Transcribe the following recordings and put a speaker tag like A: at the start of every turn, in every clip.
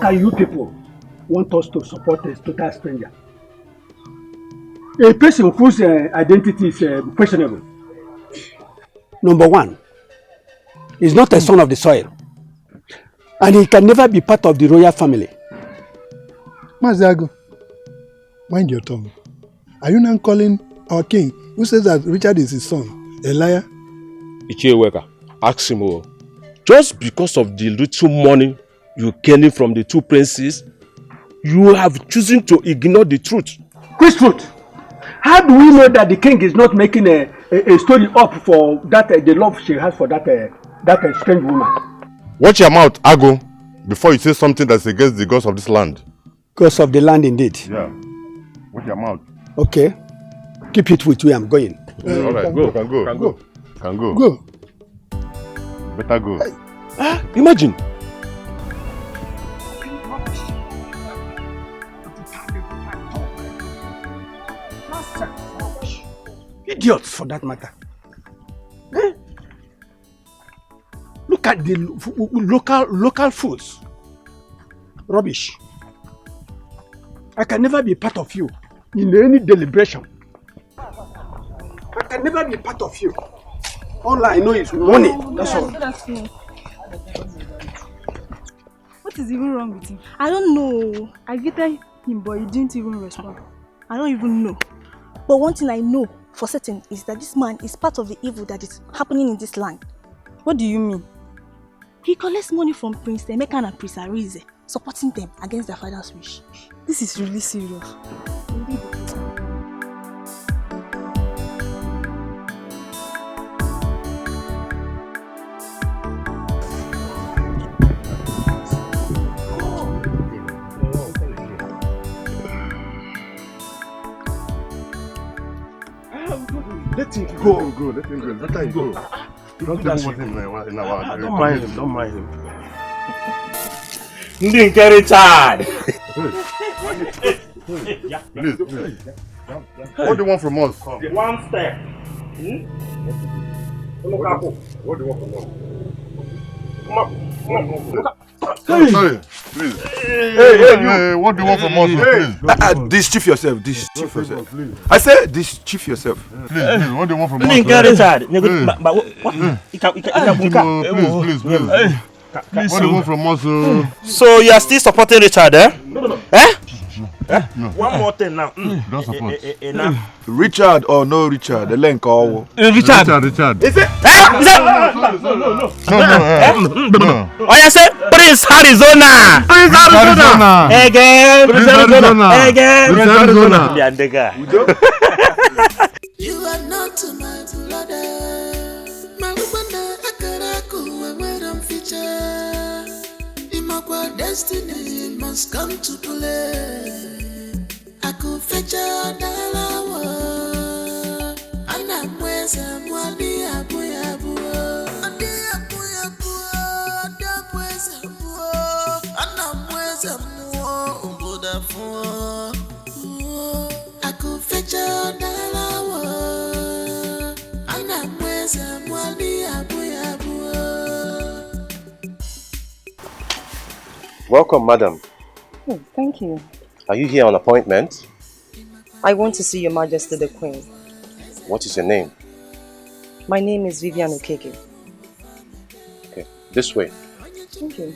A: How can you people want us to support a total stranger? A person whose identity is questionable. Number one, he's not a son of the soil. And he can never be part of the royal family.
B: Mazago, mind your tongue. Are you now calling our king, who says that Richard is his son, a liar?
C: Ichieweka, ask him. Just because of the little money you gaining from the two princes, you have chosen to ignore the truth.
A: Which truth? How do we know that the king is not making a story up for that the love she has for that strange woman?
D: Watch your mouth, Ago, before you say something that's against the gods of this land.
A: Gods of the land, indeed.
D: Yeah. Watch your mouth.
A: Okay. Keep it with you. I'm going.
D: All right, go. Can go. Can go. Can go.
B: Go.
D: Better go.
C: Imagine.
A: Idiots, for that matter. Eh? Look at the local foods. Rubbish. I can never be part of you in any deliberation. I can never be part of you. All I know is money. That's all.
E: What is even wrong with him? I don't know. I greeted him, but he didn't even respond. I don't even know. But one thing I know for certain is that this man is part of the evil that is happening in this land. What do you mean? He collects money from Prince Emeka and Prince Arize, supporting them against their father's wish. This is really serious.
A: Let him go.
D: Let him go. Let him go. Don't even want him in our...
C: Don't mind him. Don't mind him. Dikeh Richard.
D: Please. What do you want from us?
C: One step.
D: What do you want from us?
C: Come on.
D: Sorry, please. Hey, what do you want from us, please?
F: Dischief yourself, dischief yourself. I said dischief yourself.
D: Please, what do you want from us?
C: Dikeh Richard.
D: Please. What do you want from us?
C: So you are still supporting Richard, eh?
D: No.
C: Eh?
D: No.
C: One more thing now.
D: Don't support.
F: Richard or no Richard, the link all.
D: Richard.
C: Is it?
D: No.
C: Oh, you say Prince Arizona. Again.
G: You are not my brother. My woman, Akaraku, and where I'm feature. Imakwa destiny must come to play. I could fetch a dollar. And I'm where's Mwadi Abu. I could fetch a dollar. And I'm where's Mwadi Abu.
H: Welcome, madam.
I: Oh, thank you.
H: Are you here on appointment?
I: I want to see Your Majesty the Queen.
H: What is your name?
I: My name is Vivian Okeke.
H: Okay, this way.
I: Thank you.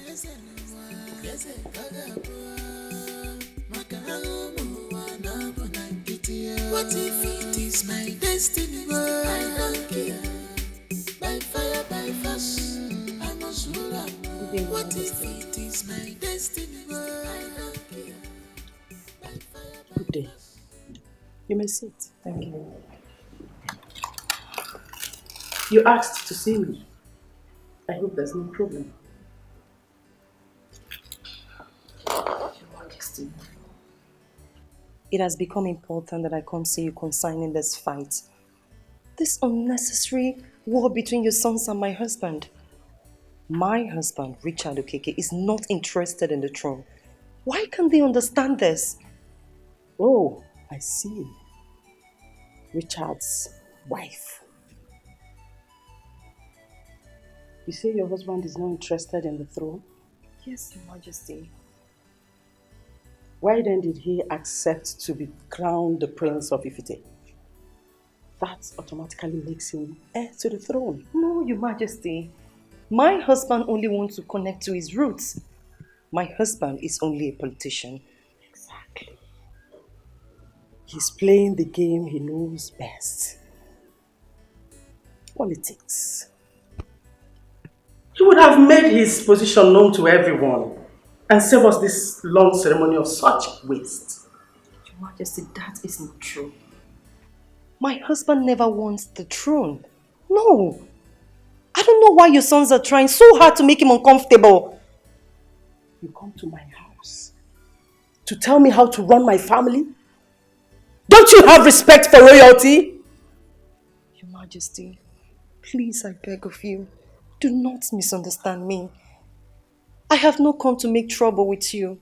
G: What if it is my destiny? I don't care. By fire, by force, I must rule. What if it is my destiny? I don't care.
I: Good day. You may sit. Thank you. You asked to see me. I hope there's no problem. Your Majesty, it has become important that I come see you concerning this fight. This unnecessary war between your sons and my husband. My husband, Richard Okeke, is not interested in the throne. Why can't they understand this? Oh, I see. Richard's wife. You say your husband is not interested in the throne? Yes, Your Majesty.
J: Why then did he accept to be crowned the Prince of Ifite? That automatically makes him heir to the throne.
I: No, Your Majesty. My husband only wants to connect to his roots. My husband is only a politician.
J: Exactly. He's playing the game he knows best. Politics. He would have made his position known to everyone and save us this long ceremony of such waste.
I: Your Majesty, that isn't true. My husband never wants the throne. No. I don't know why your sons are trying so hard to make him uncomfortable.
J: You come to my house to tell me how to run my family? Don't you have respect for royalty?
I: Your Majesty, please, I beg of you, do not misunderstand me. I have not come to make trouble with you.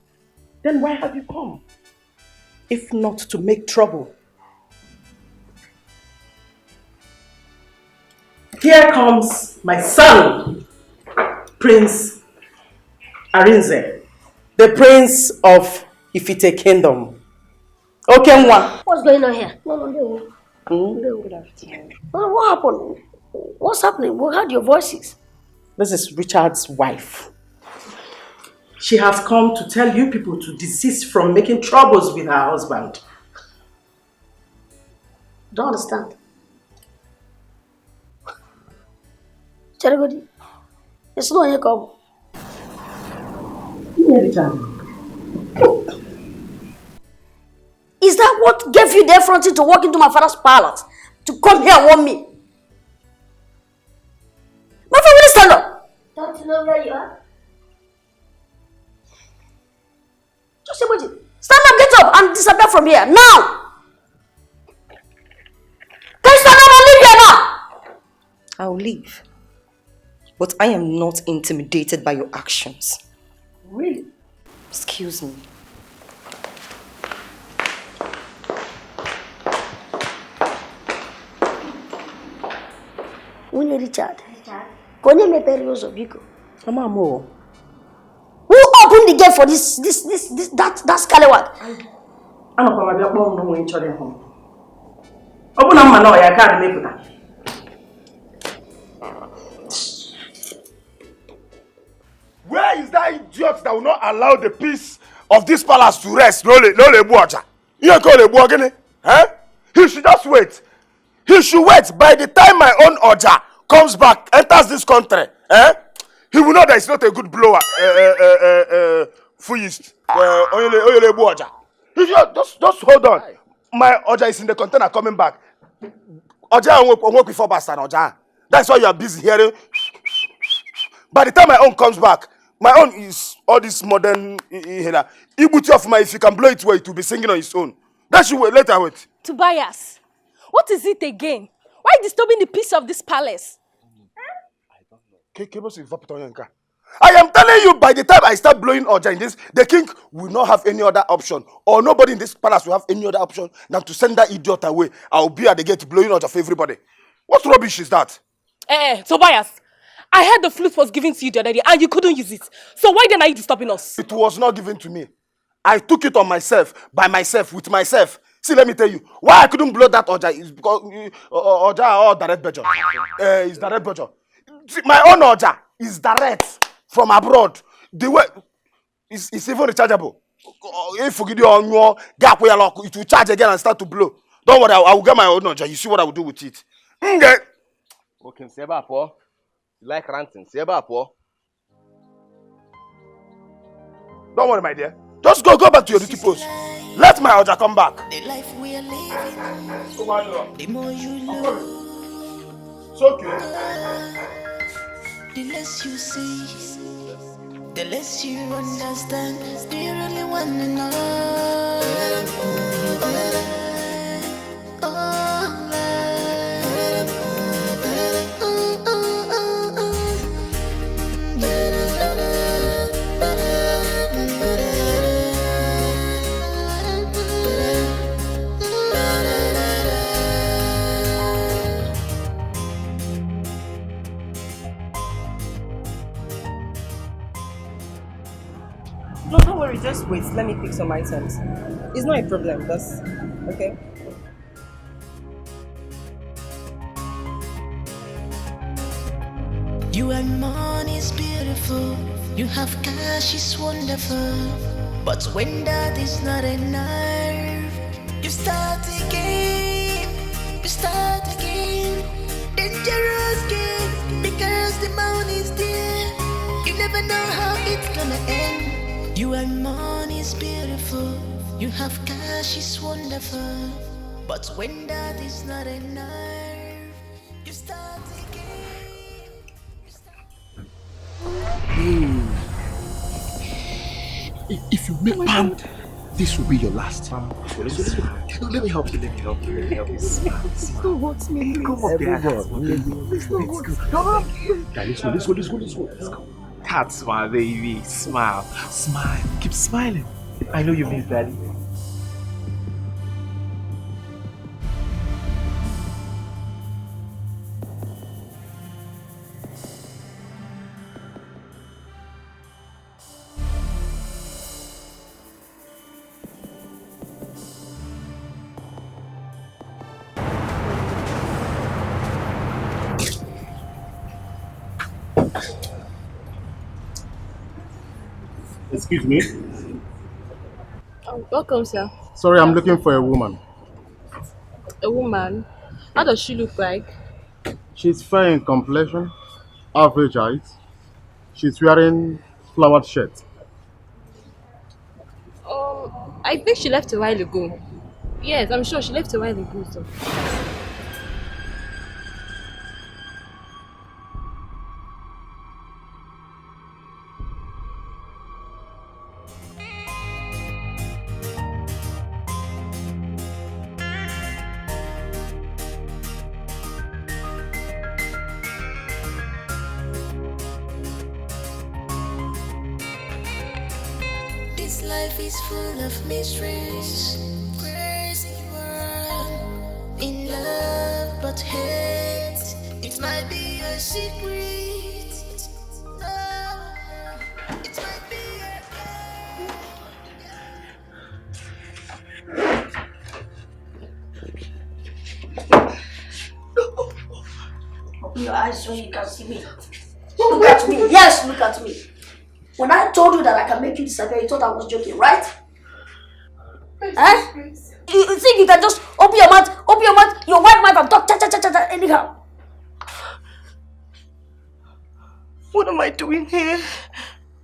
J: Then why have you come? If not to make trouble. Here comes my son, Prince Arinze, the Prince of Ifite Kingdom. Okay,
K: what's going on here? No.
J: Good afternoon.
K: What happened? What's happening? We heard your voices.
J: This is Richard's wife. She has come to tell you people to desist from making troubles with her husband.
K: Don't understand. Cherigodi, it's not here come. Is that what gave you the effrontery to walk into my father's palace? To come here and warn me? My father, will you stand up? Don't you know where you are? Just say what you... Stand up, get up, and disappear from here, now! Can you stand up and leave here now?
I: I'll leave. But I am not intimidated by your actions.
J: Really?
I: Excuse me.
K: Nwunye Richard. Konye mepere ụzọ biko.
J: Mama Mo.
K: Who opened the gate for that scallywag?
J: I know Mama Bia kpọọ m n'onwe nchọrọ ịhụ. Ọ bụ na mma na ọ ya ka mepụta.
F: Where is that idiot that will not allow the peace of this palace to rest? No le buaja. You call le buagene? Eh? He should just wait. He should wait. By the time my own Oja comes back, enters this country, he will know that it's not a good blower. Fuyist. Oyele buaja. Just hold on. My Oja is in the container coming back. Oja won't work before bastard Oja. That's why you are busy hearing. By the time my own comes back, my own is all this modern Ibuti of my, if you can blow it well, it will be singing on its own. That should wait, later wait.
E: Tobias, what is it again? Why disturbing the peace of this palace?
F: I am telling you, by the time I start blowing Oja in this, the king will not have any other option. Or nobody in this palace will have any other option than to send that idiot away. I will be at the gate blowing Oja for everybody. What rubbish is that?
E: Tobias, I heard the flute was given to you the other day and you couldn't use it. So why then are you disturbing us?
F: It was not given to me. I took it on myself, by myself, with myself. See, let me tell you, why I couldn't blow that Oja is because Oja or direct budget. Is direct budget. My own Oja is direct from abroad. The way it's even rechargeable. If you get on your gap where it will charge again and start to blow. Don't worry, I will get my own Oja. You see what I will do with it.
C: Okay, Seba po. You like ranting, Seba po.
F: Don't worry, my dear. Just go back to your duty post. Let my Oja come back.
G: The life we are living, the more you love.
F: It's okay.
G: The less you see, the less you understand. Do you really want to know?
I: No, don't worry, just wait. Let me pick some items. It's not a problem, that's okay.
G: You and money is beautiful. You have cash is wonderful. But when that is not enough, you start again. You start again. Dangerous game. Because the money is there. You never know how it's gonna end. You and money is beautiful. You have cash is wonderful. But when that is not enough, you start again.
L: If you make Pam, this will be your last. Let me help you. Smile.
E: Don't hurt me, please.
L: Come up there. Let's go. Let's go.
M: That's my baby. Smile. Keep smiling. I know you miss daddy.
D: Excuse me.
N: Oh, welcome, sir.
D: Sorry, I'm looking for a woman.
N: A woman? How does she look like?
D: She's fair in complexion, average height. She's wearing flowered shirt.
N: I think she left a while ago. Yes, I'm sure she left a while ago, sir.
G: This life is full of mysteries. Crazy world. In love but hate. It might be a secret. No, it might be
K: Open your eyes so you can see me. Look at me. Yes, look at me. When I told you that I can make you disappear, you thought I was joking, right? Eh? You think you can just open your mouth, your white mouth and talk cha anyhow?
I: What am I doing here?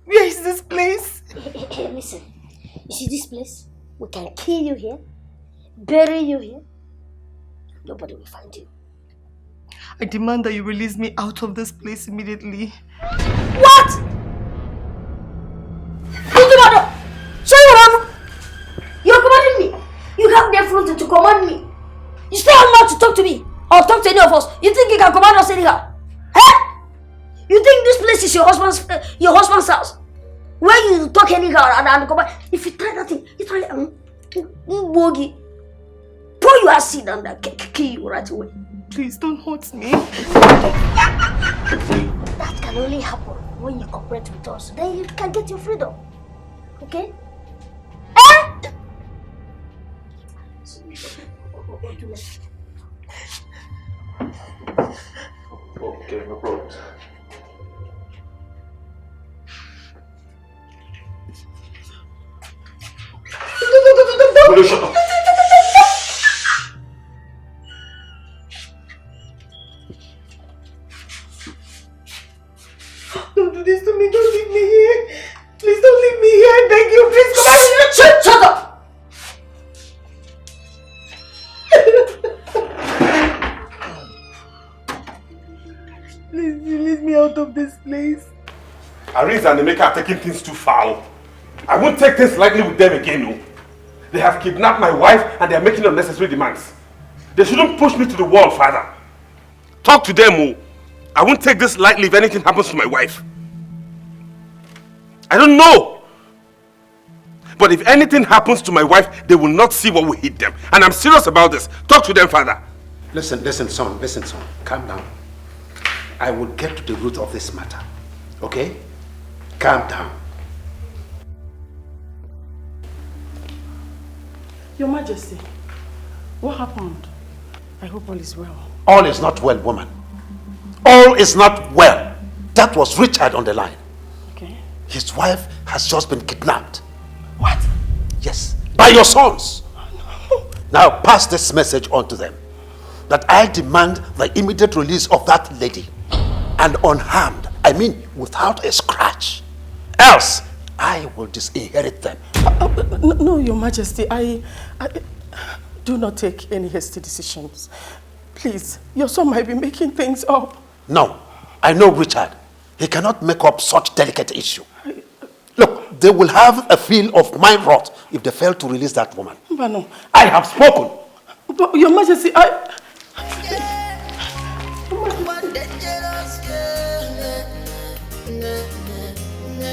I: Where is this place?
K: Hey, listen. You see this place? We can kill you here, bury you here. Nobody will find you.
I: I demand that you release me out of this place immediately.
K: What? So you're commanding me. You have the authority to command me. You still have not to talk to me or talk to any of us. You think you can command us anyhow? Eh? You think this place is your husband's house? Where you talk anyhow and command? If you try that thing, you try bogey. Pour your acid and kill you right away.
I: Please don't hurt me.
K: That can only happen when you cooperate with us. Then you can get your freedom. Okay? Eh?
H: Okay, no problem.
F: Will you shut up?
I: Don't do this to me. Don't leave me here. Please don't leave me here. I beg you. Please come out.
K: Shut up!
I: Please release me out of this place.
F: Aris and Emeka are taking things too far. I won't take things lightly with them again. No. They have kidnapped my wife and they are making unnecessary demands. They shouldn't push me to the wall, Father. Talk to them. Oh. I won't take this lightly if anything happens to my wife. I don't know. But if anything happens to my wife, they will not see what will hit them. And I'm serious about this. Talk to them, Father.
L: Listen, son. Calm down. I will get to the root of this matter. Okay? Calm down.
J: Your Majesty, what happened? I hope all is well.
O: All is not well, woman. All is not well. That was Richard on the line.
J: Okay.
O: His wife has just been kidnapped.
J: What?
O: Yes, by your sons. Now pass this message on to them. That I demand the immediate release of that lady. And unharmed. I mean, without a scratch. Else, I will disinherit them.
J: No, Your Majesty, I do not take any hasty decisions. Please, your son might be making things up.
O: No, I know Richard. He cannot make up such delicate issue. Look, they will have a feel of my wrath if they fail to release that woman.
J: But no.
O: I have spoken.
J: But Your Majesty,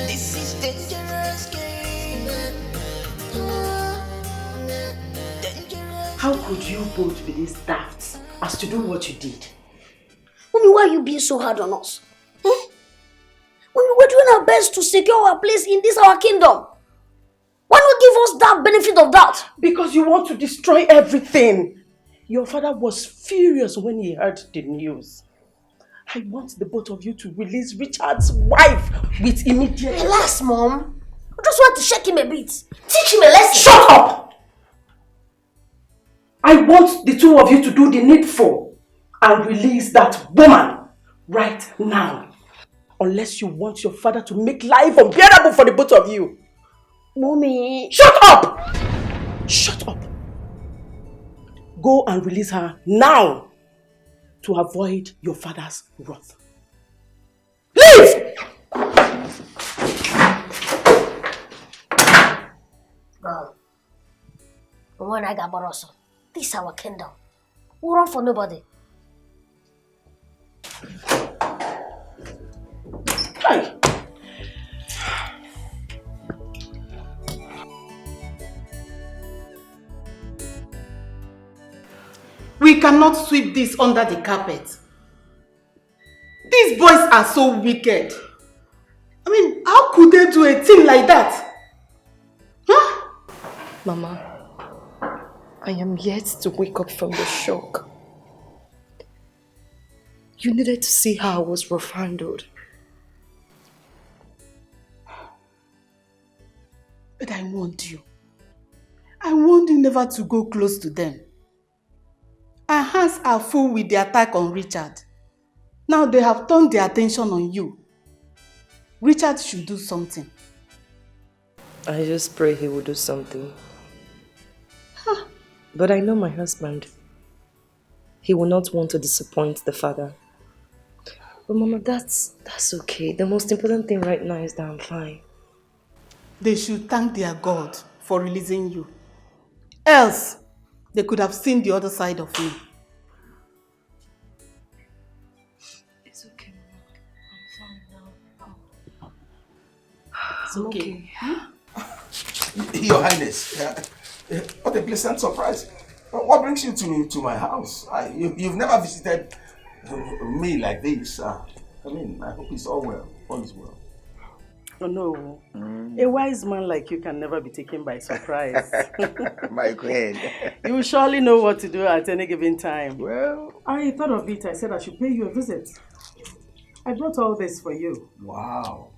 G: This is dangerous game.
J: How could you both be this daft as to do what you did?
K: Mommy, why are you being so hard on us? When we were doing our best to secure our place in this our kingdom. Why not give us that benefit of doubt?
J: Because you want to destroy everything. Your father was furious when he heard the news. I want the both of you to release Richard's wife with immediate...
K: Relax, Mom. I just want to shake him a bit. Teach him a lesson.
J: Shut up! I want the two of you to do the needful and release that woman right now. Unless you want your father to make life unbearable for the both of you.
K: Mommy.
J: Shut up! Shut up. Go and release her now to avoid your father's wrath. Leave!
K: Bro. When I got Barosso, this is our kingdom. We run for nobody.
J: Hey. We cannot sweep this under the carpet. These boys are so wicked. I mean, how could they do a thing like that? Huh?
I: Mama, I am yet to wake up from the shock. You needed to see how I was rough handled.
J: But I warned you. I warned you never to go close to them. Our hands are full with the attack on Richard. Now they have turned their attention on you. Richard should do something.
I: I just pray he will do something. Huh. But I know my husband. He will not want to disappoint the father. But Mama, that's okay. The most important thing right now is that I'm fine.
J: They should thank their God for releasing you. Else, they could have seen the other side of me.
I: It's okay, Mama. I'm fine now.
J: It's okay. Huh?
L: Your Highness, what a pleasant surprise. What brings you to my house? You've never visited me like this. I mean, I hope it's all well. All is well.
J: Oh no, a wise man like you can never be taken by surprise.
L: My queen.
J: You will surely know what to do at any given time.
L: Well,
J: I thought of it. I said I should pay you a visit. I brought all this for you.
L: Wow.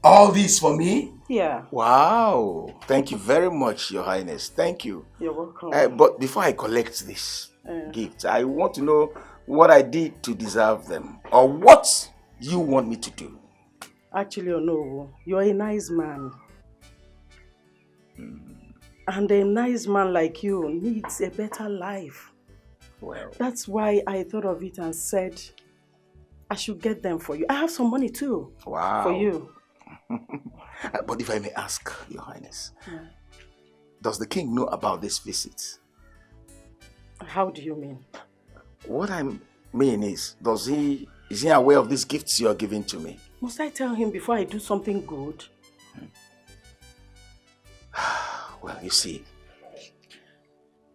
L: All this for me?
J: Yeah.
L: Wow. Thank you very much, Your Highness. Thank you.
J: You're welcome.
L: But before I collect this gift, I want to know what I did to deserve them, or what you want me to do.
J: Actually, no, you're a nice man. And a nice man like you needs a better life.
L: Well,
J: that's why I thought of it and said I should get them for you. I have some money too.
L: Wow.
J: For you.
L: But if I may ask, Your Highness, does the king know about this visit?
J: How do you mean?
L: What I mean is he aware of these gifts you are giving to me?
J: Must I tell him before I do something good?
L: Well, you see,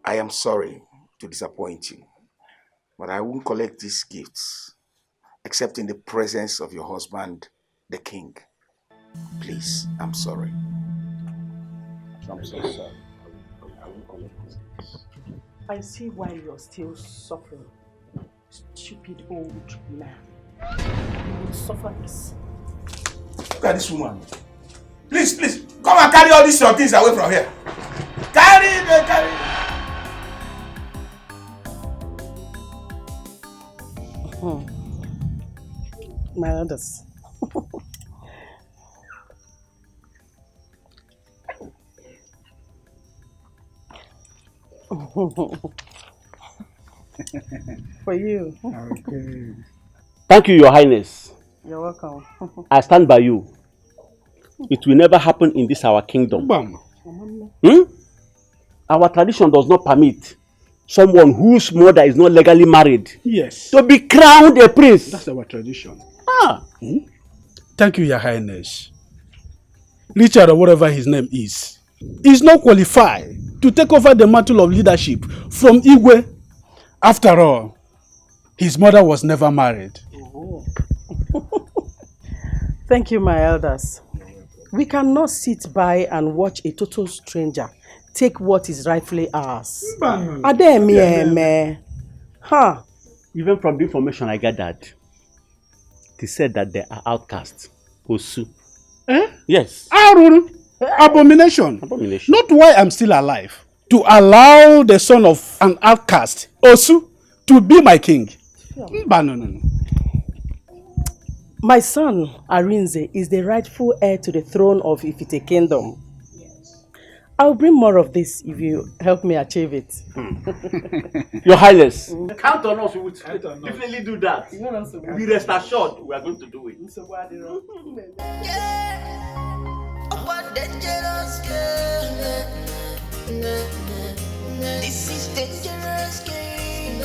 L: I am sorry to disappoint you, but I won't collect these gifts except in the presence of your husband, the king. Please, I'm sorry.
O: I'm so sorry. will collect this case.
P: I see why you're still suffering. Stupid old man. You will suffer this.
L: Look at this woman. Please, please, come and carry all these your things away from here. Carry it, carry it.
P: My elders. For you.
A: Okay.
Q: Thank you, Your Highness.
P: You're welcome.
Q: I stand by you. It will never happen in this our kingdom. Our tradition does not permit someone whose mother is not legally married to be crowned a prince.
A: That's our tradition.
R: Thank you, Your Highness. Richard, or whatever his name is not qualified to take over the mantle of leadership from Igwe. After all, his mother was never married.
P: Thank you, my elders. We cannot sit by and watch a total stranger take what is rightfully ours.
Q: Even from the information I gathered, it said that they are outcasts. Osu. Yes.
R: Abomination.
Q: Abomination.
R: Not why I'm still alive. To allow the son of an outcast, Osu, to be my king. No.
P: My son, Arinze, is the rightful heir to the throne of Ifite Kingdom. I'll bring more of this if you help me achieve it.
Q: Your Highness.
M: Count on us. We will definitely do that. Be rest assured we are going to do it.
G: This is dangerous game.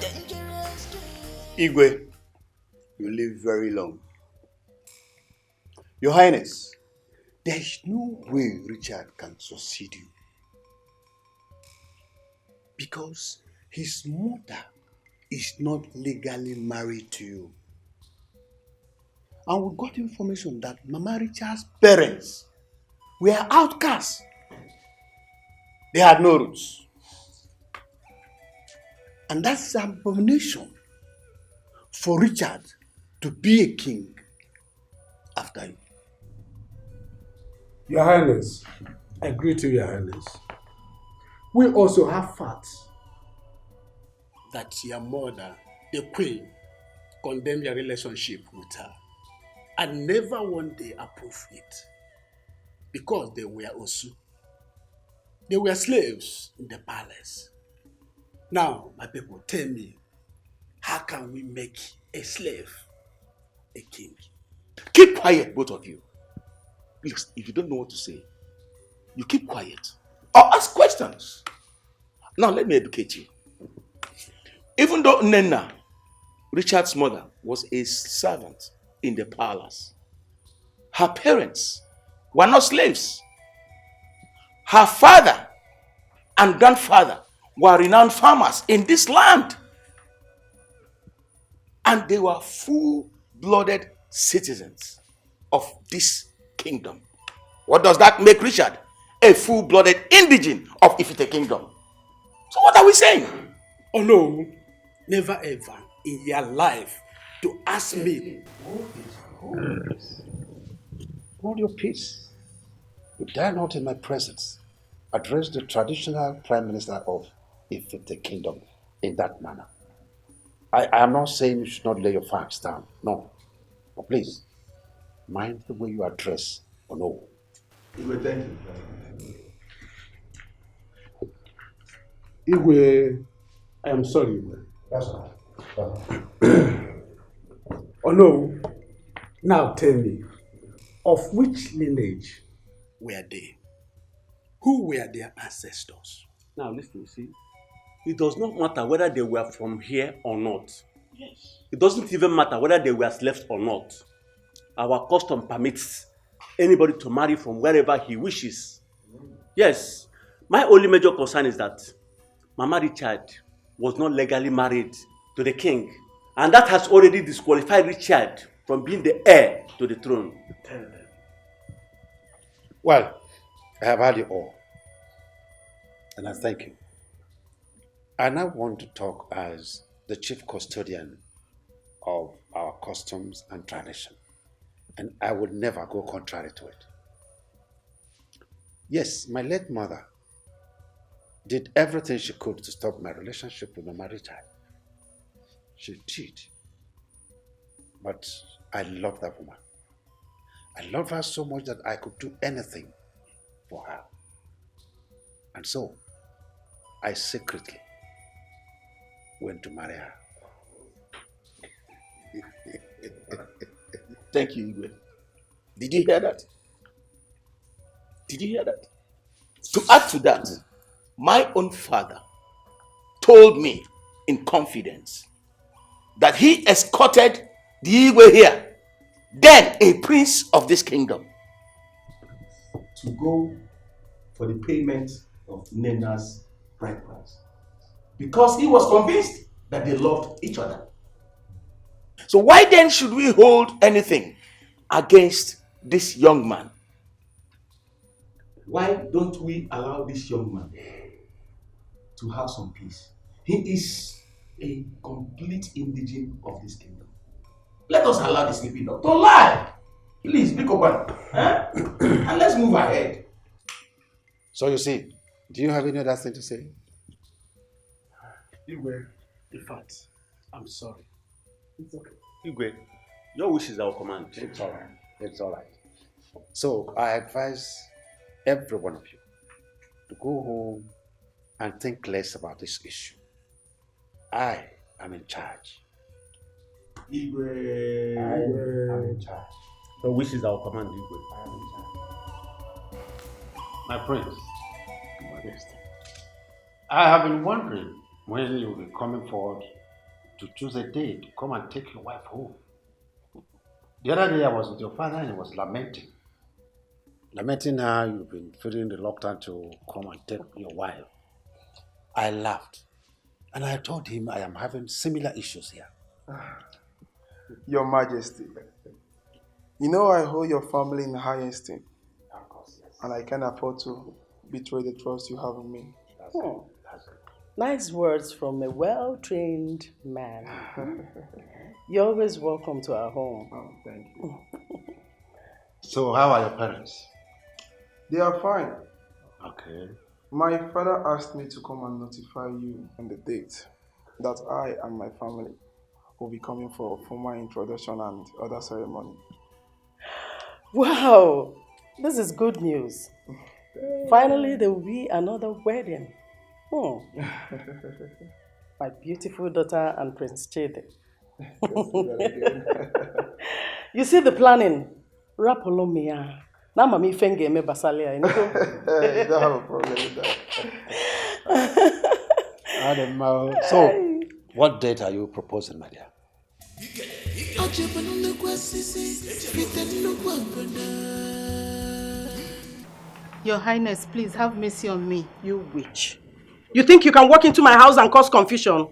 G: Dangerous game.
O: Igwe, you live very long. Your Highness, there is no way Richard can succeed you. Because his mother is not legally married to you. And we got information that Mama Richard's parents were outcasts. They had no roots. And that's an abomination for Richard to be a king after you.
A: Your Highness, I agree to Your Highness. We also have facts that your mother, the queen, condemned your relationship with her and never one day approved it because they were Osu. They were slaves in the palace. Now, my people, tell me, how can we make a slave a king?
O: Keep quiet, both of you. Please, if you don't know what to say, you keep quiet or ask questions. Now, let me educate you. Even though Nena, Richard's mother, was a servant in the palace, her parents were not slaves. Her father and grandfather were renowned farmers in this land. And they were full-blooded citizens of this kingdom. What does that make Richard? A full-blooded indigene of Ifite Kingdom. So what are we saying?
A: Oh no, never ever in your life to ask me.
O: Hold your peace. You dare not in my presence address the traditional prime minister of Ifite Kingdom in that manner. I am not saying you should not lay your facts down. No. But please, mind the way you address Ono.
A: Igwe, thank you. Igwe, I am sorry, Igwe. That's all. Oh no. Now tell me, of which lineage were they? Who were their ancestors?
Q: Now listen, you see, it does not matter whether they were from here or not.
A: Yes.
Q: It doesn't even matter whether they were slaves or not. Our custom permits anybody to marry from wherever he wishes. Yes, my only major concern is that Mama Richard was not legally married to the king. And that has already disqualified Richard from being the heir to the throne.
O: Well, I have heard you all, and I thank you. I now want to talk as the chief custodian of our customs and tradition, and I would never go contrary to it. Yes, my late mother did everything she could to stop my relationship with Mama Richard. She did. But I love that woman. I love her so much that I could do anything for her. And so, I secretly went to marry her.
L: Thank you, Igwe. Did you hear that? Did you hear that? To add to that, my own father told me in confidence that he escorted the Igwe here, then a prince of this kingdom, to go for the payment of Nena's bride price, because he was convinced that they loved each other. So why then should we hold anything against this young man? Why don't we allow this young man to have some peace? He is a complete indigene of this kingdom. Let us allow the sleeping dog to lie. Please, be open. Huh? And let's move ahead.
O: So you see, do you have any other thing to say?
Q: Igwe, in fact, I'm sorry. It's okay. Igwe, your wish is our command.
O: It's all right. It's all right. So I advise every one of you to go home and think less about this issue. I am in charge.
Q: Igwe.
O: I am in charge.
Q: Your wish is our command, Igwe.
O: I am in charge.
S: My prince, Majesty, I have been wondering when you will be coming forward to choose a day to come and take your wife home. The other day I was with your father and he was lamenting.
O: Lamenting how you've been feeling reluctant to come and take your wife. I laughed and I told him I am having similar issues here.
T: Your Majesty, you know I hold your family in high esteem.
S: Of course, yes.
T: And I can't afford to betray the trust you have in me.
S: That's it.
P: Nice words from a well-trained man. You're always welcome to our home.
T: Oh, thank you.
S: So how are your parents?
T: They are fine.
S: Okay.
T: My father asked me to come and notify you on the date that I and my family will be coming for a formal introduction and other ceremony.
P: Wow, this is good news. Finally, there will be another wedding. My beautiful daughter and Prince Chede. You see the planning? Rapolomia. Now, Mami Fenge me basalia.
T: You don't have a problem with that.
O: So, what date are you proposing, my dear?
J: Your Highness, please have mercy on me.
P: You witch. You think you can walk into my house and cause confusion?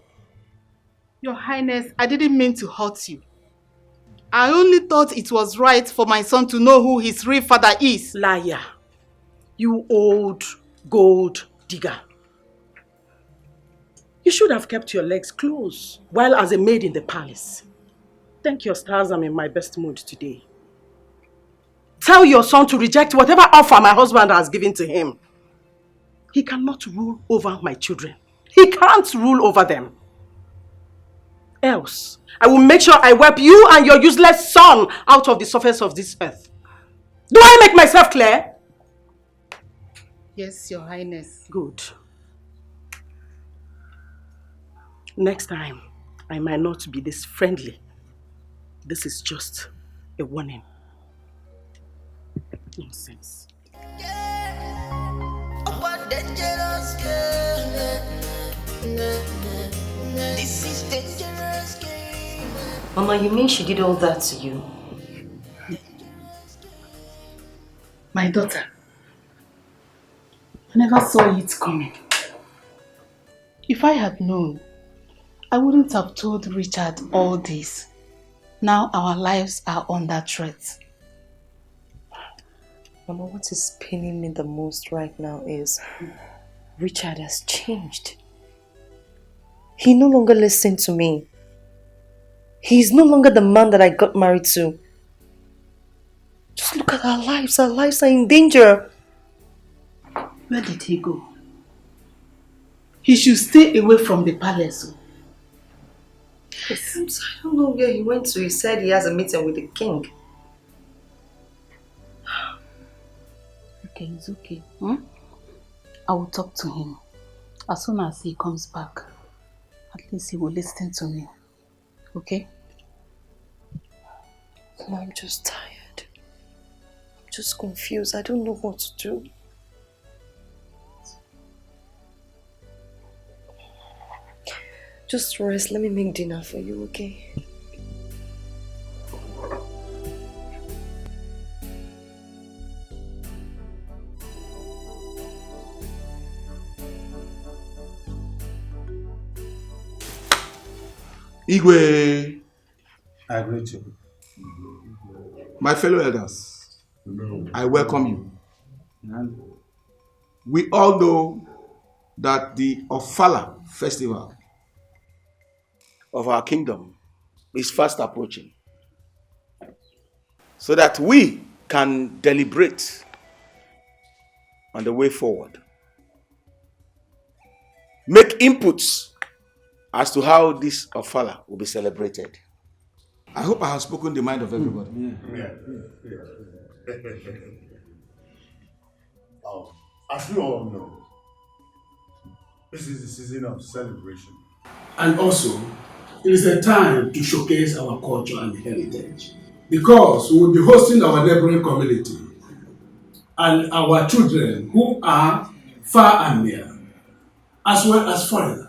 J: Your Highness, I didn't mean to hurt you. I only thought it was right for my son to know who his real father is.
P: Liar. You old gold digger. You should have kept your legs closed while as a maid in the palace. Thank your stars I'm in my best mood today. Tell your son to reject whatever offer my husband has given to him. He cannot rule over my children. He can't rule over them. Else, I will make sure I wipe you and your useless son out of the surface of this earth. Do I make myself clear?
J: Yes, Your Highness.
P: Good. Next time, I might not be this friendly. This is just a warning. Nonsense.
K: This is dangerous game. Mama, you mean she did all that to you?
J: My daughter, I never saw it coming. If I had known, I wouldn't have told Richard all this. Now our lives are under threat.
I: Mama, what is paining me the most right now is Richard has changed. He no longer listens to me. He's no longer the man that I got married to. Just look at our lives. Our lives are in danger.
J: Where did he go? He should stay away from the palace.
I: Yes. I don't know where he went to. He said he has a meeting with the king.
J: Okay, it's okay. I will talk to him. As soon as he comes back, at least he will listen to me. Okay?
I: I'm just tired. I'm just confused. I don't know what to do. Just rest. Let me make dinner for you, okay?
L: Igwe,
S: I greet you.
L: my fellow elders, I welcome you. We all know that the Ofala festival of our kingdom is fast approaching, so that we can deliberate on the way forward, make inputs as to how this Ofala will be celebrated. I hope I have spoken the mind of everybody.
U: As you all know, this is the season of celebration.
R: And also, it is a time to showcase our culture and heritage. Because we will be hosting our neighboring community and our children who are far and near, as well as foreigners.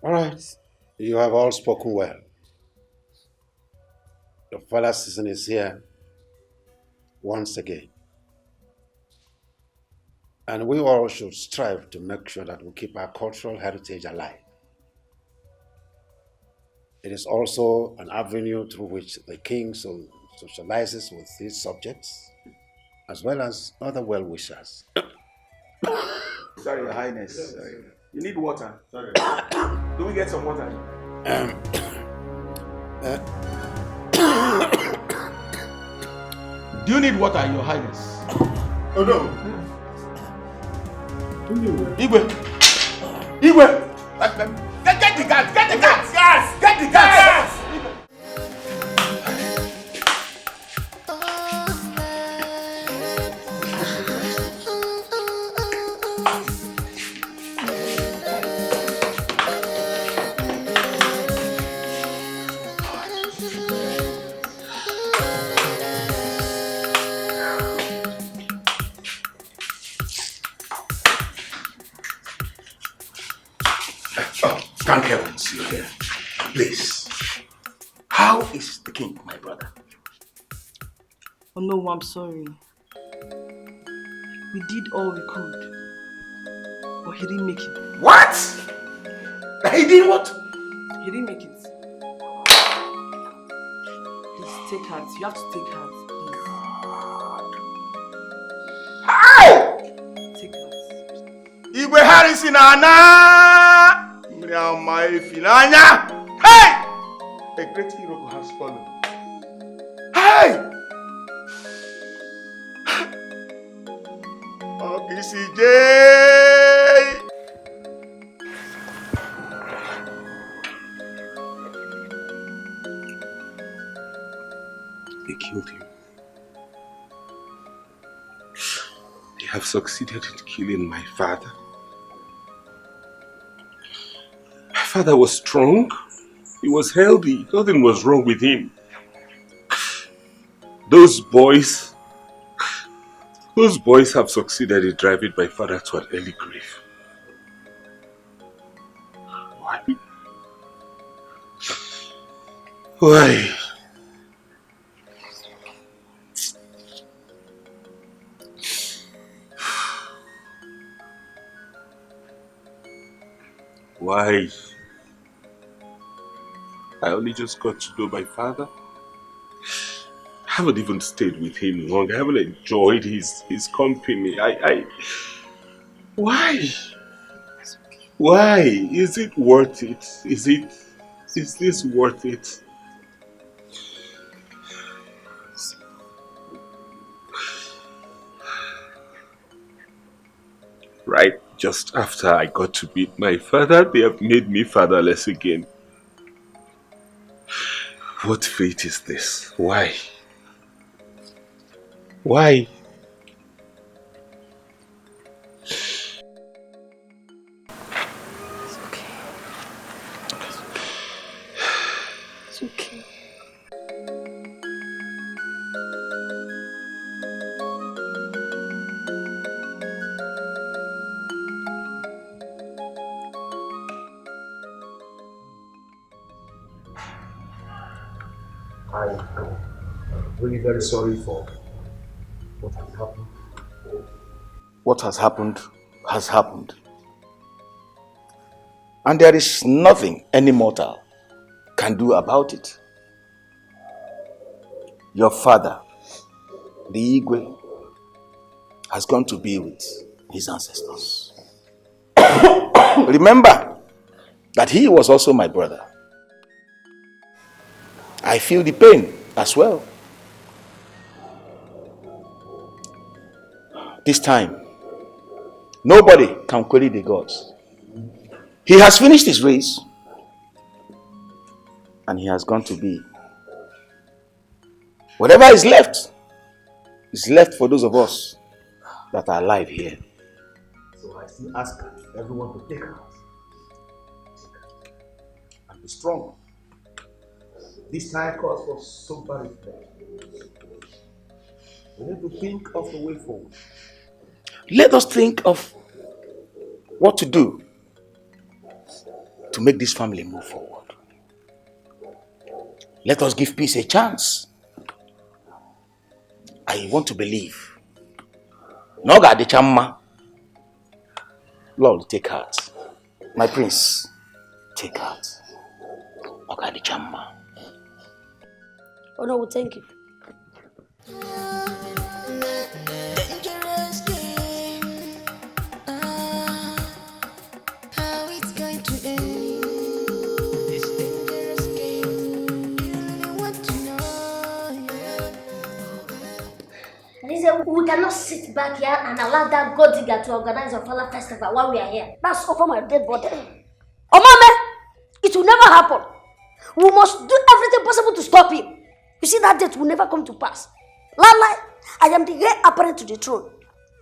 S: All right, you have all spoken well. The Ofala season is here once again. And we all should strive to make sure that we keep our cultural heritage alive. It is also an avenue through which the king socializes with his subjects, as well as other well-wishers.
L: Sorry, Your Highness. Sorry. You need water. Sorry. Do we get some water? Do you need water, Your Highness?
U: Oh no.
L: Igwe! Igwe! Get the gas! Get the gas! Gas! Get the gas!
O: Thank heavens you're here. Please, how is the king, my brother?
P: Oh no, I'm sorry. We did all we could, but he didn't make it.
O: What? He did what?
P: He didn't make it. Please take hands. You have to take hands, please.
L: How?
P: Take hands.
L: Igwe Harrison Ana! Hey! A great hero has fallen. Hey! Oh, BCJ!
C: They killed him. They have succeeded in killing my father. My father was strong. He was healthy. Nothing was wrong with him. Those boys have succeeded in driving my father to an early grave. Why? Why? Why? I only just got to know my father. haven't even stayed with him long. I haven't enjoyed his company. Why? Why? Is it worth it? Is this worth it? Right just after I got to meet my father, they have made me fatherless again. What fate is this? Why? Why?
K: It's okay. It's okay.
O: I am really very sorry for what has happened. What has happened has happened. And there is nothing any mortal can do about it. Your father, the Igwe, has gone to be with his ancestors. Remember that he was also my brother. I feel the pain as well. This time, nobody can query the gods. He has finished his race and he has gone to be. Whatever is left for those of us that are alive here. So I still ask everyone to take heart and be strong. This time calls for somebody. We need to think of the way forward. Let us think of what to do to make this family move forward. Let us give peace a chance. I want to believe. Noga de chamma. Lord, take heart. My prince, take heart. Noga de chamma.
K: Oh no, well, thank you.
G: Dangerous game. How it's going to end. This dangerous game. You really want to know.
K: Listen, we cannot sit back here and allow that god digger to organize a Fala festival while we are here. That's over my dead body. Oh, mama, it will never happen. We must do everything possible to stop him. You see, that date will never come to pass. Lala, I am the heir apparent to the throne.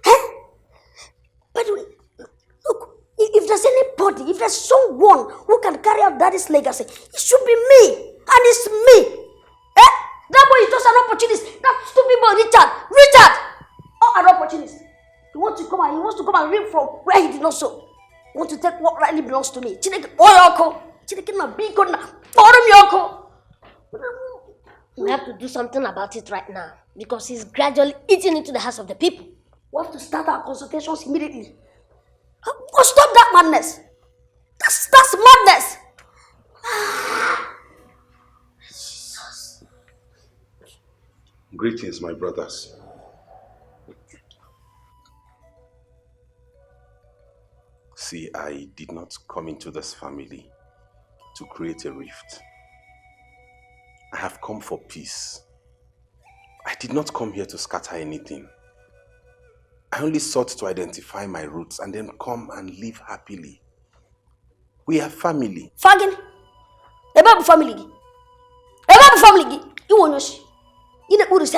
K: Eh? But look, if there's anybody, if there's someone who can carry out daddy's legacy, it should be me. And it's me. Eh? That boy is just an opportunist. That stupid boy, Richard! Oh, an opportunist. He wants to come and reap from where he did not sow. He wants to take what rightly belongs to me. We have to do something about it right now because he's gradually eating into the hearts of the people. We have to start our consultations immediately. We'll stop that madness. That's madness. Jesus.
C: Greetings, my brothers. See, I did not come into this family to create a rift. I have come for peace. I did not come here to scatter anything. I only sought to identify my roots and then come and live happily. We are family.
K: Fagin, about family. About family. You won't know. You won't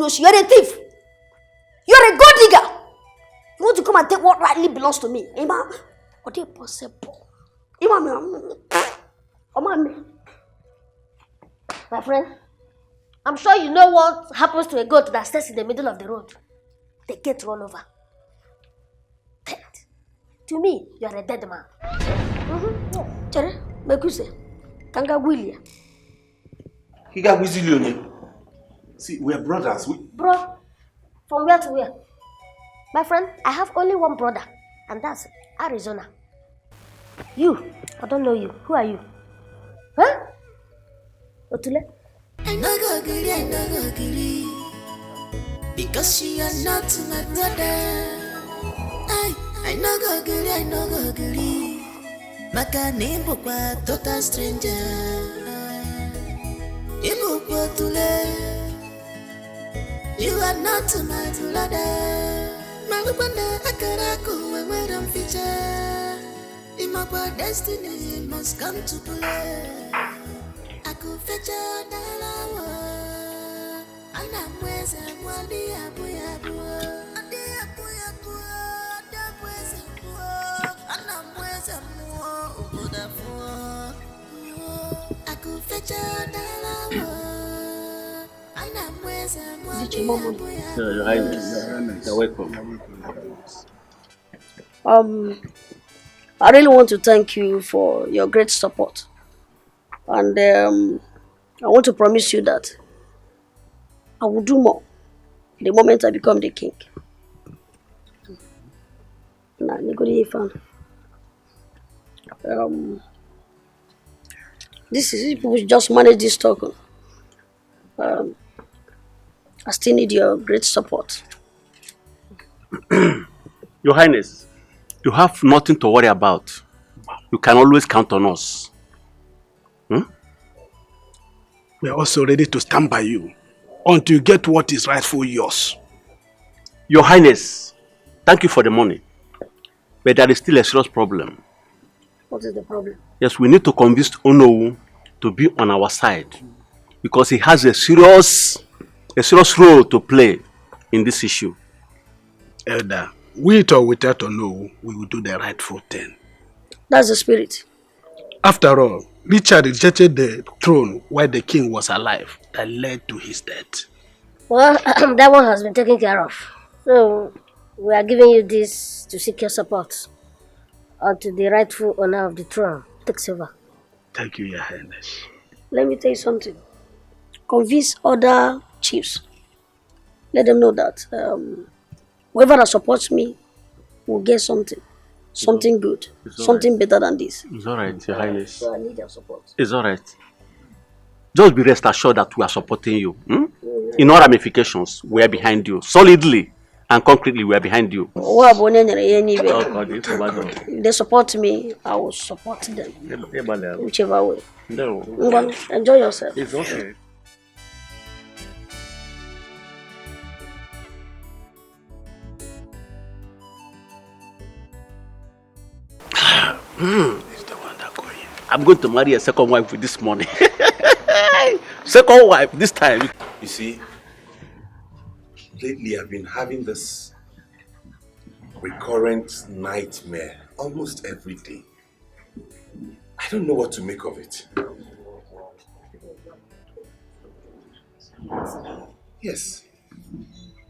K: know. You're a thief. You're a gold digger. You want to come and take what rightly belongs to me. What is possible? My friend, I'm sure you know what happens to a goat that stays in the middle of the road. They get run over. Dead. To me, you are a dead man. Chere, Bekuse, Kanga William.
C: Higa Wizilione. See, we are brothers.
K: Bro, from where to where? My friend, I have only one brother, and that's Arizona. You, I don't know you. Who are you? Huh? Otule?
G: I no go agree, I no go agree. Because you are not my brother. I no go agree, I no go agree. Maka nimbo kwa total stranger. Ibu kwa tule. You are not my brother. Malubanda akaraku where I'm feature. Imakwa destiny must come to play. Aku feature dalawa. Ana mweza mwadi abu abu. Adi abu abu. Ada mweza mwa. Ana mweza mwa. Ugoda mwa. Aku feature dalawa. Ana mweza mwadi abu abu.
Q: Your Highness, you're welcome.
K: I really want to thank you for your great support. And I want to promise you that I will do more the moment I become the king. This is people just manage this token. I still need your great support.
Q: Your Highness, you have nothing to worry about. You can always count on us.
R: We are also ready to stand by you until you get what is rightfully yours.
Q: Your Highness, thank you for the money. But there is still a serious problem.
K: What is the problem?
Q: Yes, we need to convince Onowu to be on our side because he has a serious role to play in this issue.
R: Elder, with or without Onowu, we will do the rightful thing.
K: That's the spirit.
R: After all, Richard rejected the throne while the king was alive. That led to his death.
K: Well, that one has been taken care of. So, we are giving you this to seek your support until the rightful owner of the throne takes over.
R: Thank you, Your Highness.
K: Let me tell you something. Convince other chiefs. Let them know that whoever that supports me will get something. Something good. Something better than this.
Q: It's alright, Your Highness.
K: So I need your support.
Q: It's alright. Just be rest assured that we are supporting you. In all ramifications, we are behind you. Solidly and concretely, we are behind you.
K: If they support me, I will support them. Whichever way.
Q: No.
K: Enjoy yourself.
Q: It's okay. I'm going to marry a second wife with this money. Second wife this time.
C: You see, lately I've been having this recurrent nightmare almost every day. I don't know what to make of it. Yes.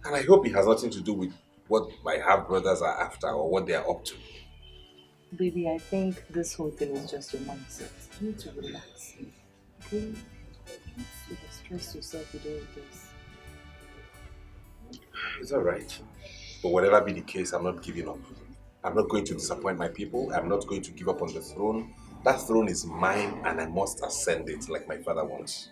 C: And I hope it has nothing to do with what my half-brothers are after or what they are up to.
I: Baby, I think this whole thing is just your mindset. You need to relax. Okay? You don't stress yourself with all this.
C: It's alright. But whatever be the case, I'm not giving up. I'm not going to disappoint my people. I'm not going to give up on the throne. That throne is mine and I must ascend it like my father wants.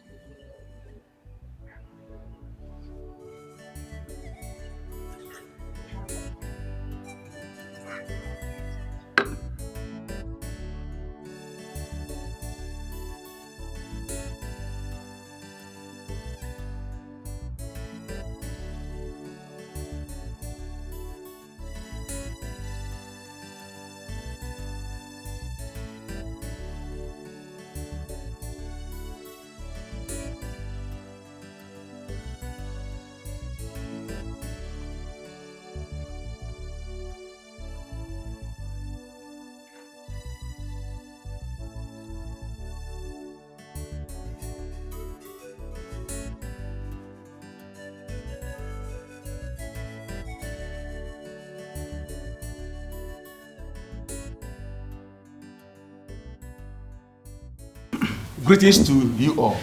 L: Greetings to you all.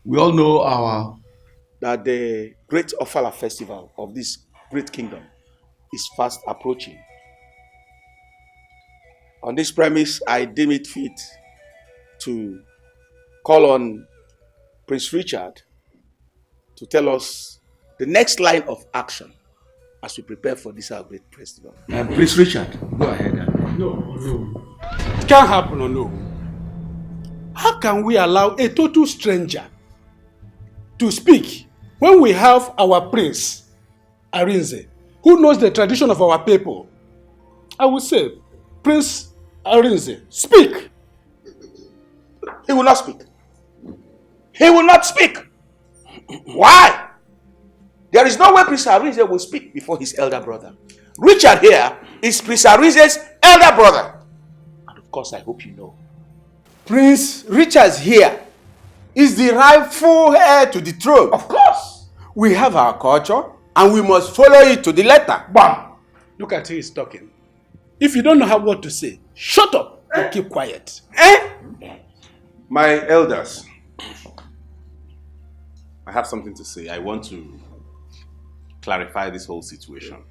L: We all know that the great Ofala festival of this great kingdom is fast approaching. On this premise, I deem it fit
F: to call on Prince Richard to tell us the next line of action as we prepare for this our great festival. Prince Richard, go ahead.
R: No. It can't happen, no. How can we allow a total stranger to speak when we have our prince, Arinze, who knows the tradition of our people? I would say, Prince Arinze, speak.
F: He will not speak. He will not speak. Why? There is no way Prince Arinze will speak before his elder brother. Richard here is Prince Arinze's elder brother. And of course, I hope you know.
B: Prince Richard here is the rightful heir to the throne.
F: Of course.
B: We have our culture and we must follow it to the letter.
R: Bam! Look at who is talking. If you don't know what to say, shut up and keep quiet.
C: My elders, I have something to say. I want to clarify this whole situation.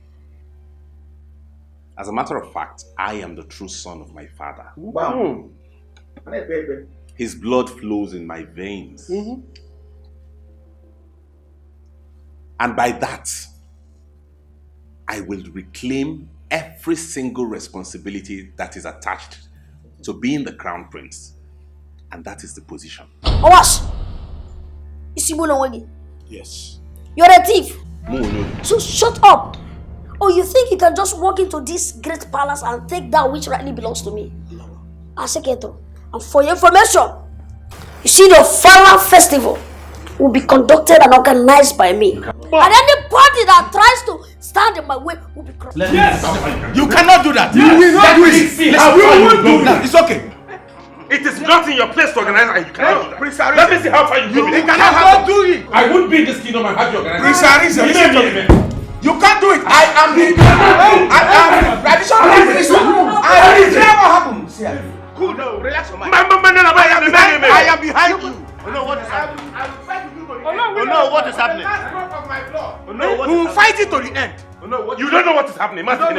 C: As a matter of fact, I am the true son of my father.
F: Wow.
C: His blood flows in my veins. And by that, I will reclaim every single responsibility that is attached to being the crown prince. And that is the position.
K: Owas!
C: Yes.
K: You're a thief! So shut up! Or you think you can just walk into this great palace and take that which rightly belongs to me? Aseketo. And for your information, you see the Fala festival will be conducted and organized by me. And anybody that tries to stand in my way will be crushed.
F: Yes! You cannot do that! You will not do it! You won't do that! It's okay.
C: It is not in your place to organize and you cannot do that.
F: Prince Arinze.
C: Let me see how far you go.
F: You cannot do it!
C: I won't be in this kingdom and have you organize.
F: Prince Arinze, listen to me. You can't do it! I am the traditional minister! I will tell what happens here. Cool down, relax your mind. I am behind you.
Q: Oh no, what is happening? Oh no, what is happening?
F: We will fight it to the end.
C: You don't know what is happening, Master.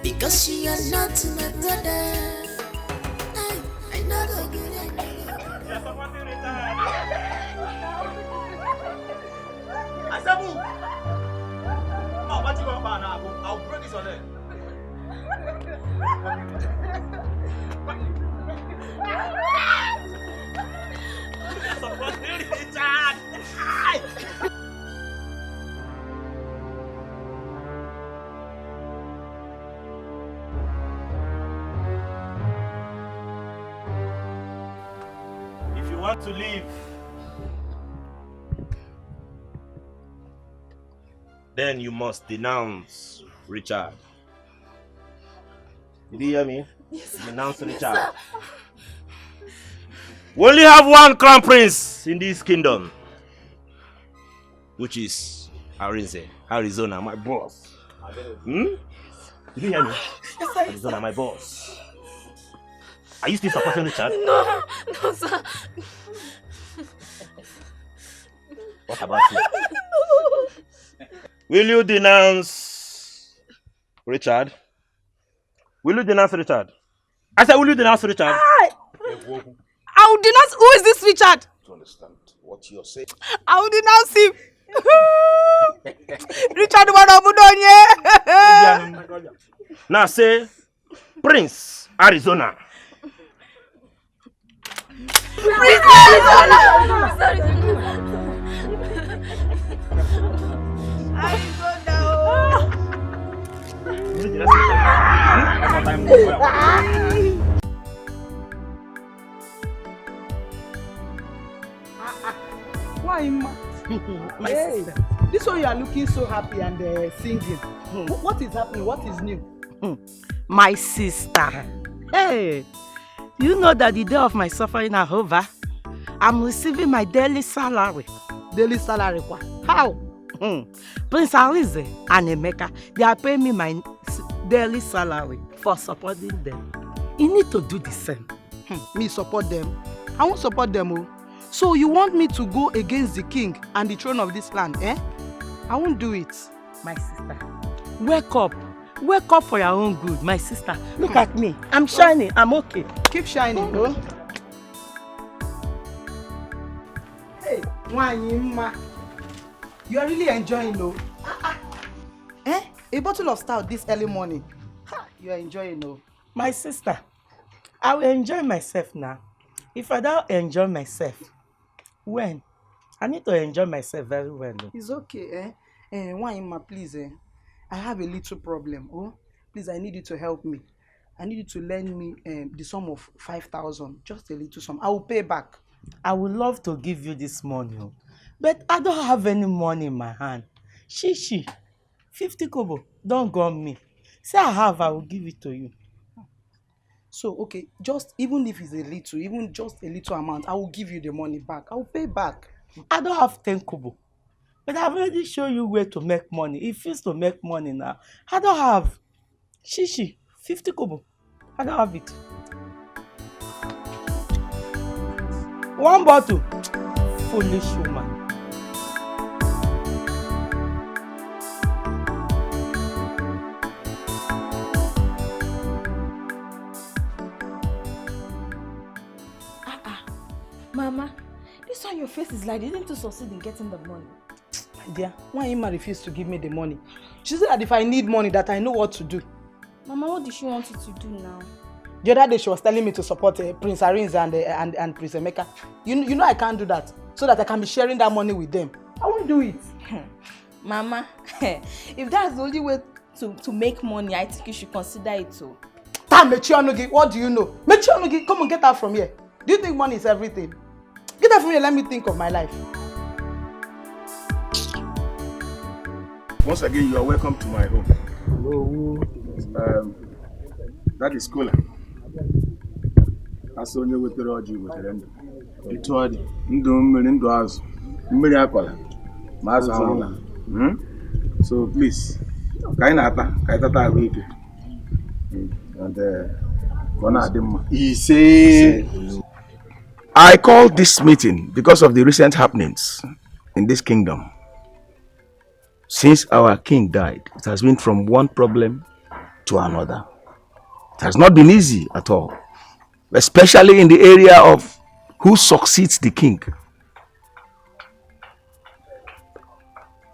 G: Because you are not my brother. I never
Q: Asabu! Oh, what you want now? I'll break this on it. If you want to leave, then you must denounce Richard. Did you hear me? Yes, denounce Richard. Yes, we only have one crown prince in this kingdom, which is Arinze, Arizona, my boss. Did you hear me?
K: Yes, sir.
Q: Arizona, my boss. Are you still supporting Richard?
K: No, sir.
Q: What about you? Will you denounce Richard? Will you denounce Richard? I said, will you denounce Richard?
P: I will denounce. Who is this Richard?
C: To understand what you're saying.
P: I will denounce him. Richard Wanabudonye.
Q: Now say, Prince Arizona.
K: Prince Arizona.
P: Why, Ma? Hey, this one you are looking so happy and singing. What is happening? What is new?
V: My sister. Hey, you know that the day of my suffering are over. I'm receiving my daily salary.
P: Daily salary? How?
V: Prince Arinze and Emeka, they are paying me my daily salary for supporting them. You need to do the same.
P: Me support them? I won't support them. Oh. So you want me to go against the king and the throne of this land, eh? I won't do it.
V: My sister, wake up Wake up for your own good, my sister. Look at me. I'm shining. I'm okay.
J: Keep shining, bro. Hey, Wanyima. You are really enjoying, though. Eh? A bottle of stout this early morning. Ha, you are enjoying, though.
V: My sister, I will enjoy myself now. If I don't enjoy myself, when? I need to enjoy myself very well. Though.
J: It's okay, Wanyima, please, I have a little problem. Oh, please, I need you to help me. I need you to lend me the sum of 5,000. Just a little sum. I will pay back.
V: I would love to give you this money, but I don't have any money in my hand. Shishi, 50 kobo, don't go on me. Say I have, I will give it to you.
J: So, okay, just even if it's a little, even just a little amount, I will give you the money back. I will pay back.
V: I don't have 10 kobo. But I've already shown you where to make money. It feels to make money now. I don't have. Shishi, 50 kobo. I don't have it. One bottle. Foolish woman.
K: Mama, this one your face is like you didn't to succeed in getting the money.
J: Dear, why Ima refused to give me the money? She said that if I need money, that I know what to do.
K: Mama, what did she want you to do now?
J: The other day she was telling me to support Prince Arins and Prince Emeka. You know I can't do that, so that I can be sharing that money with them. I won't do it.
K: Mama, if that's the only way to make money, I think you should consider it too.
J: Mechionogi, what do you know? Mechionogi, come on, get out from here. Do you think money is everything? Get out from here, let me think of my life.
L: Once again, you are welcome to my home.
A: Hello.
L: That is cooler. That's only with the Roger with the end. It's all Ndu Azu. Mmiri akola. Mazu Amula. So please, kainata ahụike. And he said, I called this meeting because of the recent happenings in this kingdom. Since our king died, it has been from one problem to another. It has not been easy at all, especially in the area of who succeeds the king.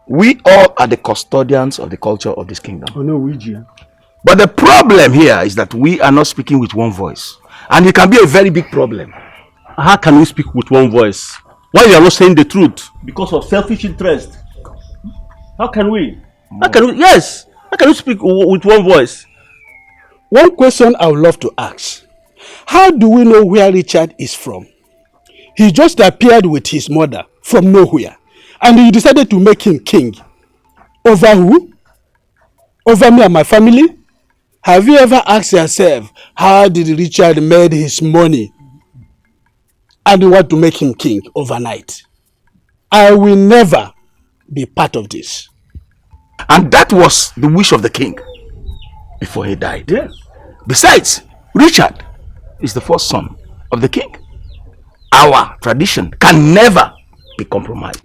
L: We all are the custodians of the culture of this kingdom.
A: Oh no, Ouija.
L: But the problem here is that we are not speaking with one voice. And it can be a very big problem.
Q: How can we speak with one voice? Why you are not saying the truth? Because of selfish interest. How can we? Yes. How can we speak with one voice?
R: One question I would love to ask. How do we know where Richard is from? He just appeared with his mother from nowhere. And you decided to make him king. Over who? Over me and my family? Have you ever asked yourself, how did Richard make his money? And you want to make him king overnight? I will never be part of this.
L: And that was the wish of the king before he died.
R: Yes.
L: Besides, Richard is the first son of the king. Our tradition can never be compromised.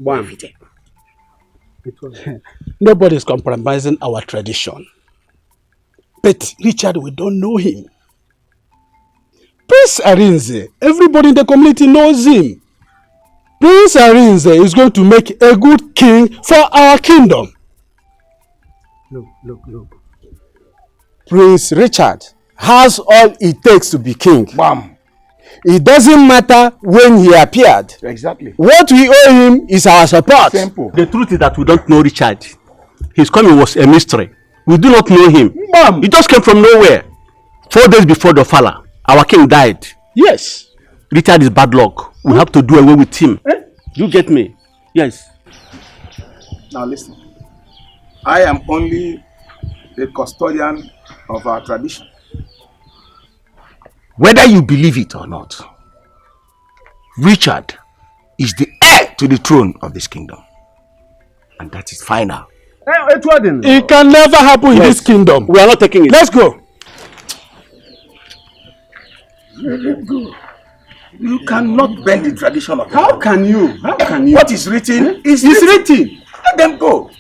R: Nobody is compromising our tradition. But Richard, we don't know him. Prince Arinze, everybody in the community knows him. Prince Arinze is going to make a good king for our kingdom.
A: Look.
D: Prince Richard has all it takes to be king.
L: Bam.
D: It doesn't matter when he appeared.
L: Exactly.
D: What we owe him is our support.
L: Simple.
Q: The truth is that we don't know Richard. His coming was a mystery. We do not know him.
R: Bam.
Q: He just came from nowhere. 4 days before the Fala, our king died.
R: Yes.
Q: Richard is bad luck. We have to do away with him. You get me? Yes.
L: Now listen. I am only the custodian of our tradition. Whether you believe it or not, Richard is the heir to the throne of this kingdom. And that is final.
R: It can never happen in this kingdom.
Q: We are not taking it.
R: Let's go.
L: Let go. You cannot bend the tradition of
A: How can you?
L: What is written is written. Let them go.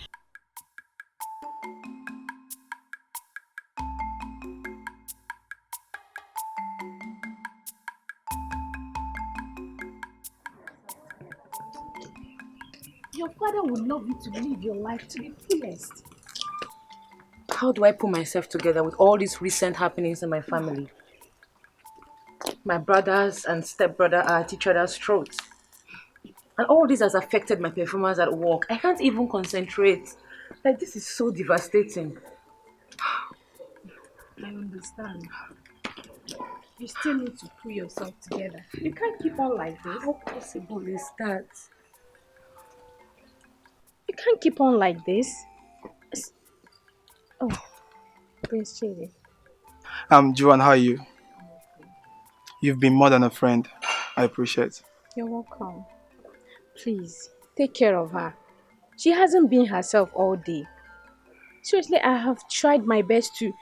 E: your father would love you to live your life to the fullest.
I: How do I put myself together with all these recent happenings in my family? My brothers and stepbrother are at each other's throats. And all this has affected my performance at work. I can't even concentrate. Like, this is so devastating.
E: I understand. You still need to pull yourself together. You can't keep on like this.
I: How possible is that?
E: You can't keep on like this. Oh, Prince Chidi.
T: Juan, how are you? You've been more than a friend. I appreciate.
E: You're welcome. Please, take care of her. She hasn't been herself all day. Seriously, I have tried my best to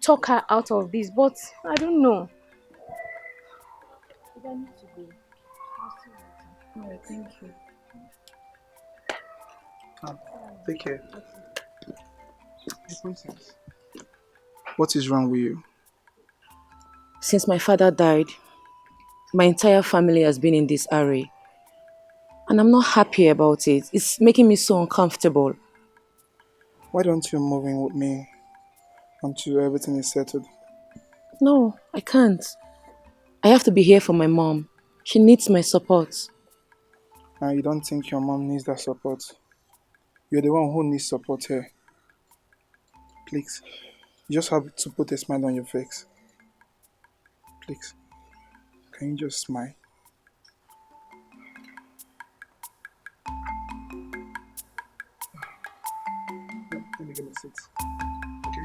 E: talk her out of this, but I don't know. I need to go. Alright, thank you.
T: Take care. Hey, Princess. What is wrong with you?
I: Since my father died, my entire family has been in disarray. And I'm not happy about it. It's making me so uncomfortable.
T: Why don't you move in with me until everything is settled?
I: No, I can't. I have to be here for my mom. She needs my support.
T: And you don't think your mom needs that support? You're the one who needs support here. Please, you just have to put a smile on your face. Please, can you just smile? Let me get my seat. Okay?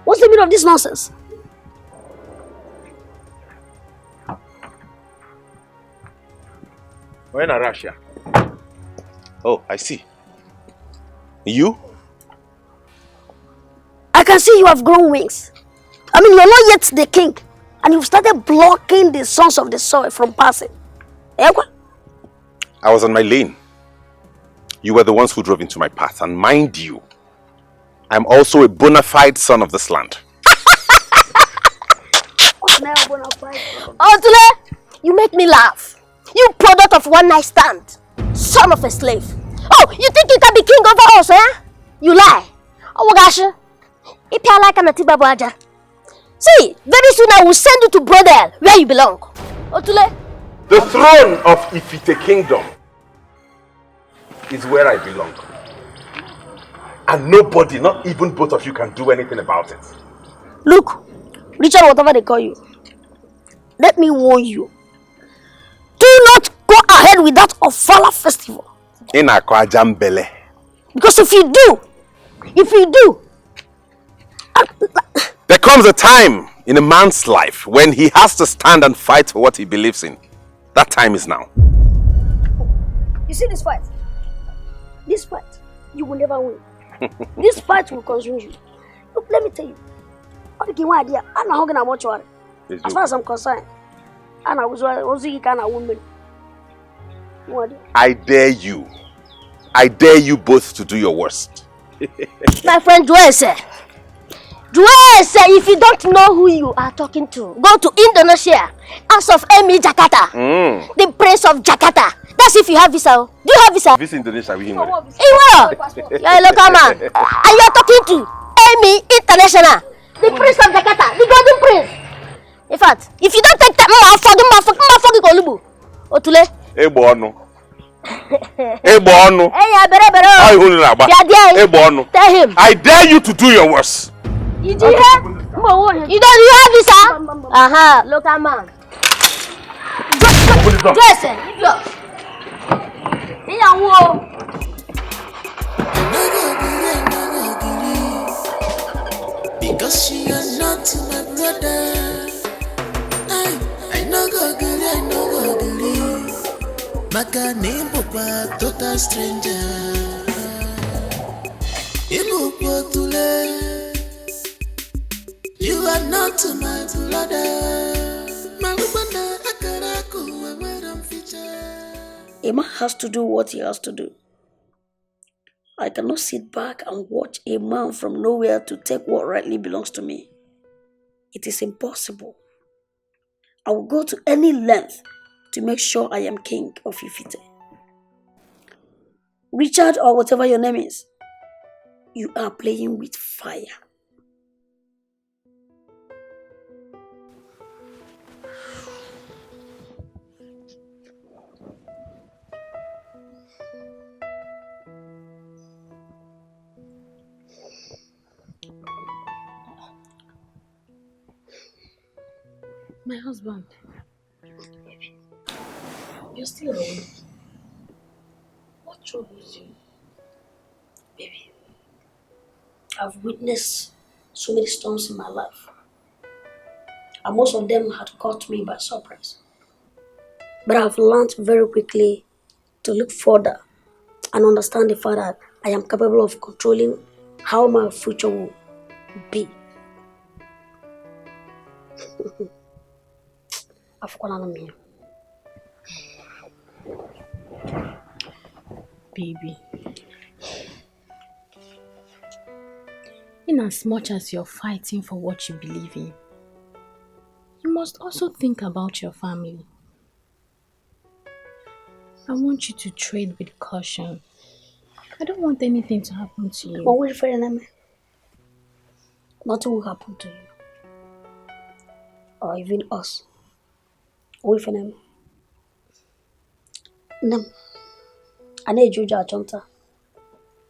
K: What's the meaning of this nonsense?
C: We're in Russia. Oh, I see. You?
K: I can see you have grown wings. I mean, you're not yet the king. And you've started blocking the sons of the soil from passing.
C: I was on my lane. You were the ones who drove into my path. And mind you, I'm also a bona fide son of this land.
K: Oh, Tule, you make me laugh. You product of one night stand. Son of a slave. Oh, you think you can be king over us, eh? You lie. Oh, gosh. If you like an Atiba Baja. See, very soon I will send you to Brodel, where you belong. Oh, Tule.
C: The throne of Ifite Kingdom is where I belong. And nobody, not even both of you, can do anything about it.
K: Look, Richard, whatever they call you, let me warn you. Do not go ahead with that Ofala festival.
C: In Akwajambele.
K: Because if you do,
C: there comes a time in a man's life when he has to stand and fight for what he believes in. That time is now.
K: You see this fight? This fight, you will never win. This fight will consume you. Look, let me tell you. As far as I'm concerned,
C: I dare you. I dare you both to do your worst.
K: My friend Joel said, if you don't know who you are talking to, go to Indonesia, House of Emi Jakarta, the Prince of Jakarta. That's if you have visa. Do you have visa?
C: Visa Indonesia, we
K: You're a local man. And you're talking to Emi International, the Prince of Jakarta, the Golden Prince. In fact, if you don't take that, Olubu. Otule. Tell him.
C: I dare you to do your worst.
K: You do have? You have visa? Local man. Listen,
G: because you are not my brother. I know go believe. maka na ịbụkwa total stranger. Ịbụkwa otule, you are not my brother. Malubana akara kuwe wedam feature.
K: A man has to do what he has to do. I cannot sit back and watch a man from nowhere to take what rightly belongs to me. It is impossible. I will go to any length to make sure I am king of Ifite. Richard, or whatever your name is, you are playing with fire.
E: My husband. You're still awake. What troubles you?
K: Baby, I've witnessed so many storms in my life. And most of them had caught me by surprise. But I've learned very quickly to look further and understand the fact that I am capable of controlling how my future will be. I've gone on me.
E: Baby. In as much as you're fighting for what you believe in, you must also think about your family. I want you to trade with caution. I don't want anything to happen to you.
K: But wait for your name. Nothing will happen to you. Or even us. Wait for them. Nam. I need you to chomta.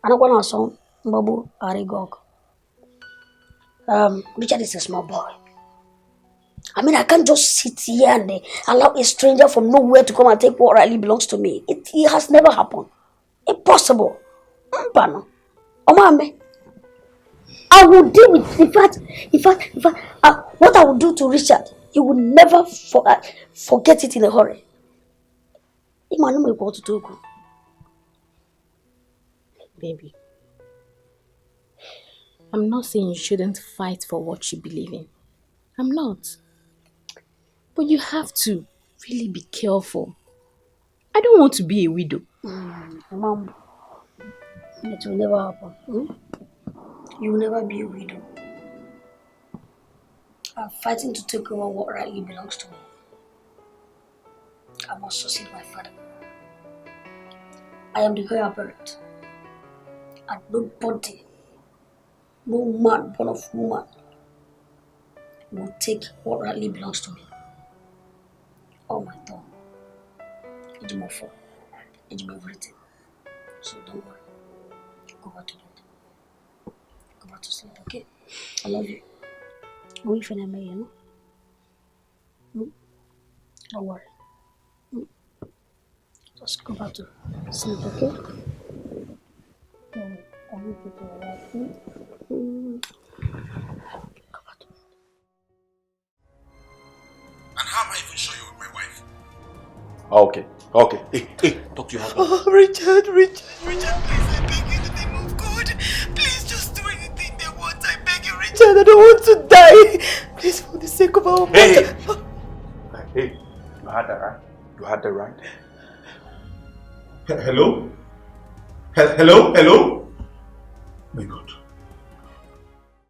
K: I don't want to song Babu Arigog. Richard is a small boy. I mean, I can't just sit here and allow a stranger from nowhere to come and take what rightly belongs to me. It has never happened. Impossible. Mbano. Omame. I will deal with, in fact, what I will do to Richard, he will never forget it in a hurry.
E: Baby, I'm not saying you shouldn't fight for what you believe in. I'm not. But you have to really be careful. I don't want to be a widow.
K: Mom, it will never happen. You will never be a widow. I'm fighting to take over what rightly belongs to me. I must succeed my father. I am the heir apparent. And nobody, no man born of woman, will take what rightly belongs to me. Oh my God. It's my fault. It's my everything. So don't worry. Go back to bed. Go back to sleep, okay? I love you. Wait for them, you know? Don't worry. Just go back to sleep, okay? I hope you do alright. Go back to bed.
L: And how am I even sure you're with my wife?
Q: Okay. Hey, talk to your husband.
V: Oh, Richard, please, I beg you in the name of God. Please just do anything they want. I beg you, Richard. I don't want to die. Please, for the sake of our
Q: Hey, you had that right? You had that right?
U: Hello? Hello? My God.